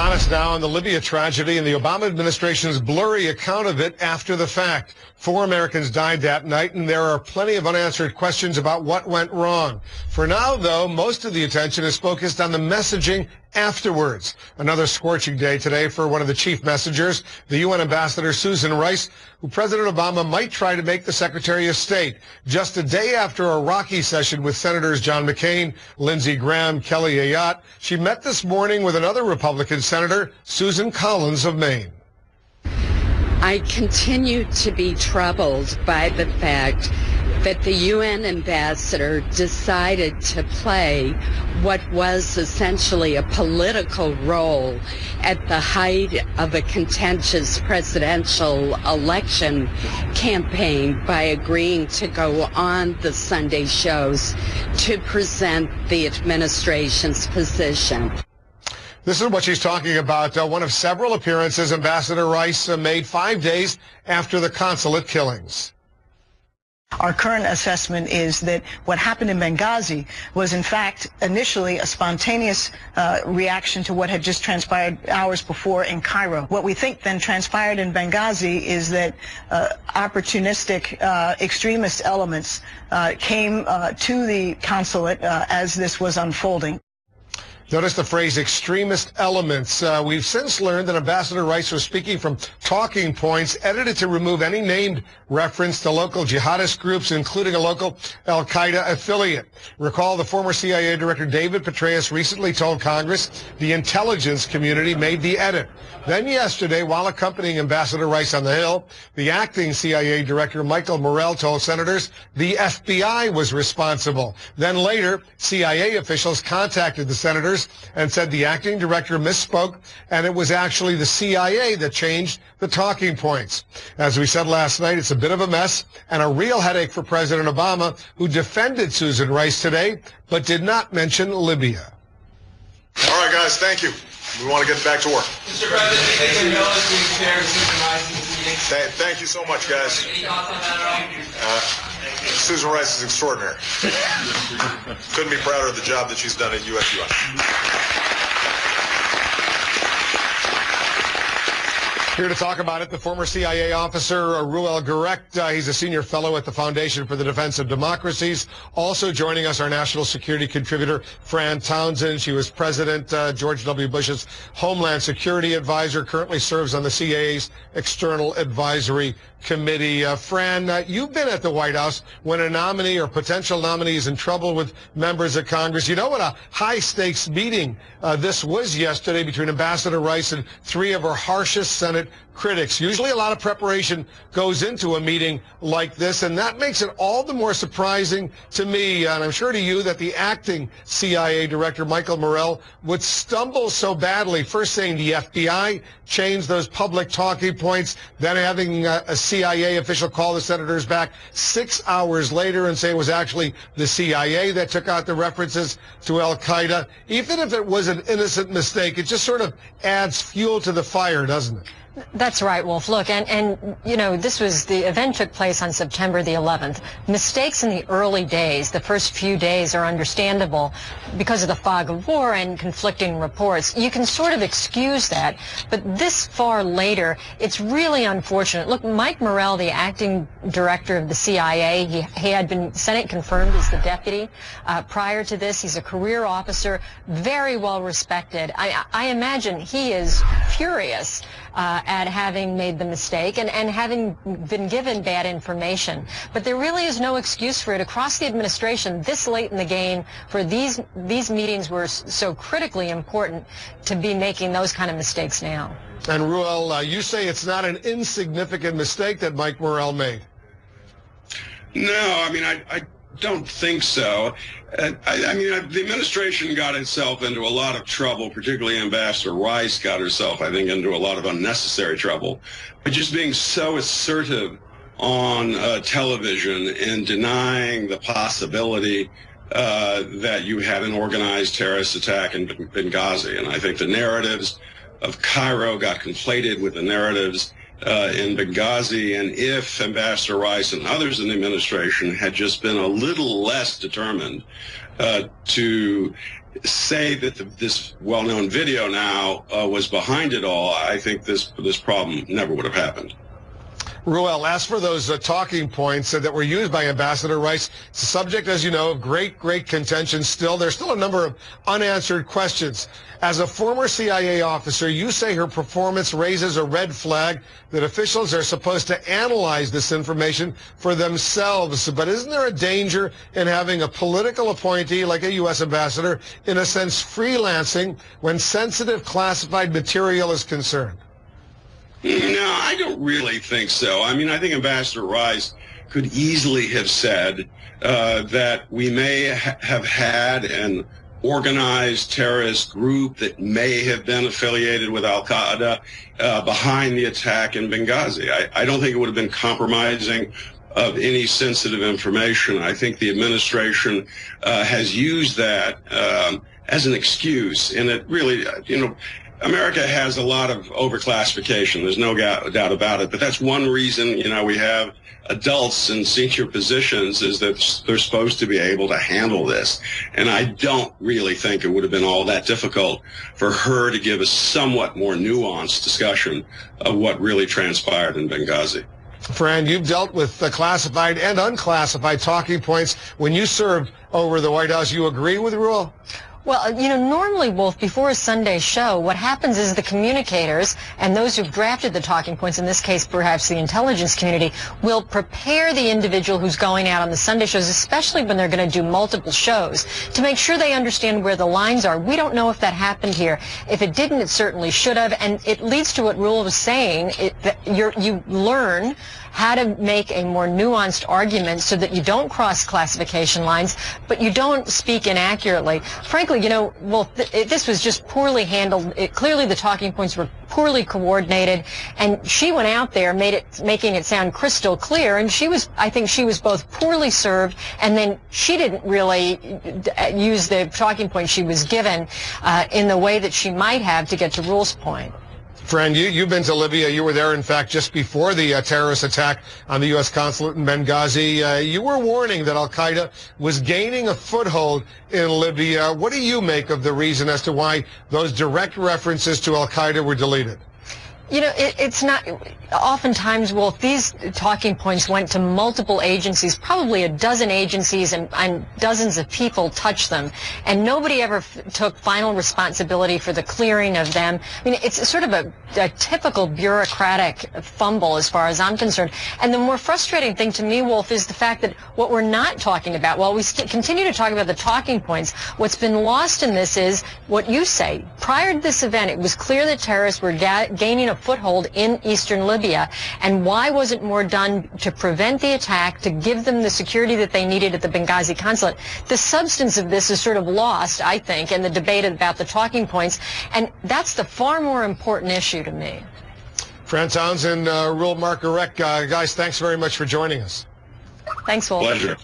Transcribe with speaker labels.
Speaker 1: honest now on the Libya tragedy and the Obama administration's blurry account of it after the fact. 4 Americans died that night, and there are plenty of unanswered questions about what went wrong. For now, though, most of the attention is focused on the messaging afterwards. Another scorching day today for one of the chief messengers, the UN Ambassador Susan Rice, who President Obama might try to make the Secretary of State. Just a day after a rocky session with Senators John McCain, Lindsey Graham, Kelly Ayotte, she met this morning with another Republican Senator, Susan Collins of Maine.
Speaker 2: I continue to be troubled by the fact that the UN ambassador decided to play what was essentially a political role at the height of a contentious presidential election campaign by agreeing to go on the Sunday shows to present the administration's position.
Speaker 1: This is what she's talking about. One of several appearances Ambassador Rice made 5 days after the consulate killings.
Speaker 3: Our current assessment is that what happened in Benghazi was, in fact, initially a spontaneous reaction to what had just transpired hours before in Cairo. What we think then transpired in Benghazi is that opportunistic extremist elements came to the consulate as this was unfolding.
Speaker 1: Notice the phrase extremist elements. We've since learned that Ambassador Rice was speaking from talking points edited to remove any named reference to local jihadist groups, including a local al-Qaeda affiliate. Recall the former CIA Director David Petraeus recently told Congress the intelligence community made the edit. Then yesterday, while accompanying Ambassador Rice on the Hill, the acting CIA Director Michael Morell told senators the FBI was responsible. Then later, CIA officials contacted the senators and said the acting director misspoke, and it was actually the CIA that changed the talking points. As we said last night, it's a bit of a mess and a real headache for President Obama, who defended Susan Rice today, but did not mention Libya.
Speaker 4: All right, guys, thank you. We want to get back to work.
Speaker 5: Mr. President,
Speaker 4: thank you so much, guys.
Speaker 5: Any thoughts on that at all?
Speaker 4: Susan Rice is extraordinary. Couldn't be prouder of the job that she's done at USUI.
Speaker 1: Here to talk about it, the former CIA officer, Reuel Gerecht. He's a senior fellow at the Foundation for the Defense of Democracies. Also joining us, our national security contributor, Fran Townsend. She was President George W. Bush's Homeland Security Advisor, currently serves on the CIA's External Advisory Committee. Fran, you've been at the White House when a nominee or potential nominee is in trouble with members of Congress. You know what a high-stakes meeting this was yesterday between Ambassador Rice and 3 of her harshest Senate critics. Usually a lot of preparation goes into a meeting like this, and that makes it all the more surprising to me, and I'm sure to you, that the acting CIA Director, Michael Morell, would stumble so badly, first saying the FBI changed those public talking points, then having a CIA official call the senators back 6 hours later and say it was actually the CIA that took out the references to al-Qaeda. Even if it was an innocent mistake, it just sort of adds fuel to the fire, doesn't it?
Speaker 6: That's right, Wolf. Look, and you know, the event took place on September the 11th. Mistakes in the early days, the first few days, are understandable because of the fog of war and conflicting reports. You can sort of excuse that, but this far later, it's really unfortunate. Look, Mike Morell, the acting director of the CIA, he had been Senate confirmed as the deputy. Prior to this, he's a career officer, very well respected. I imagine he is furious at having made the mistake and having been given bad information. But there really is no excuse for it across the administration this late in the game, for these meetings were so critically important to be making those kind of mistakes now.
Speaker 1: And Reuel, you say it's not an insignificant mistake that Mike Morell made.
Speaker 7: No, I mean, I don't think so. I mean, the administration got itself into a lot of trouble, particularly Ambassador Rice got herself, I think, into a lot of unnecessary trouble, by just being so assertive on television and denying the possibility that you had an organized terrorist attack in Benghazi. And I think the narratives of Cairo got conflated with the narratives in Benghazi, and if Ambassador Rice and others in the administration had just been a little less determined to say that this well-known video now was behind it all, I think this problem never would have happened.
Speaker 1: Reuel, as for those talking points that were used by Ambassador Rice, it's a subject, as you know, of great contention still. There's still a number of unanswered questions. As a former CIA officer, you say her performance raises a red flag that officials are supposed to analyze this information for themselves. But isn't there a danger in having a political appointee like a U.S. ambassador, in a sense, freelancing when sensitive classified material is concerned?
Speaker 7: No, I don't really think so. I mean, I think Ambassador Rice could easily have said that we may have had an organized terrorist group that may have been affiliated with al-Qaeda behind the attack in Benghazi. I don't think it would have been compromising of any sensitive information. I think the administration has used that as an excuse, and it really, America has a lot of overclassification. There's no doubt about it. But that's one reason, we have adults in senior positions, is that they're supposed to be able to handle this. And I don't really think it would have been all that difficult for her to give a somewhat more nuanced discussion of what really transpired in Benghazi.
Speaker 1: Fran, you've dealt with the classified and unclassified talking points when you served over the White House. You agree with Reuel?
Speaker 6: Well, normally, Wolf, before a Sunday show, what happens is the communicators and those who've drafted the talking points, in this case perhaps the intelligence community, will prepare the individual who's going out on the Sunday shows, especially when they're going to do multiple shows, to make sure they understand where the lines are. We don't know if that happened here. If it didn't, it certainly should have, and it leads to what Reuel was saying, that you learn how to make a more nuanced argument so that you don't cross classification lines, but you don't speak inaccurately. Frankly, this was just poorly handled. Clearly the talking points were poorly coordinated, and she went out there making it sound crystal clear, and I think she was both poorly served, and then she didn't really use the talking points she was given in the way that she might have to get to Reuel's point.
Speaker 1: Fran, you've been to Libya. You were there, in fact, just before the terrorist attack on the U.S. consulate in Benghazi. You were warning that al-Qaeda was gaining a foothold in Libya. What do you make of the reason as to why those direct references to al-Qaeda were deleted?
Speaker 6: It's not, oftentimes, well, these talking points went to multiple agencies, probably a dozen agencies, and dozens of people touched them, and nobody ever took final responsibility for the clearing of them. I mean, it's sort of a typical bureaucratic fumble as far as I'm concerned. And the more frustrating thing to me, Wolf, is the fact that what we're not talking about, while we continue to talk about the talking points, what's been lost in this is what you say. Prior to this event, it was clear that terrorists were gaining a foothold in eastern Libya, and why wasn't more done to prevent the attack, to give them the security that they needed at the Benghazi consulate? The substance of this is sort of lost, I think, in the debate about the talking points, and that's the far more important issue to me.
Speaker 1: Fran Townsend, Reuel Marc Gerecht, guys, thanks very much for joining us.
Speaker 6: Thanks, Wolf.
Speaker 7: Pleasure.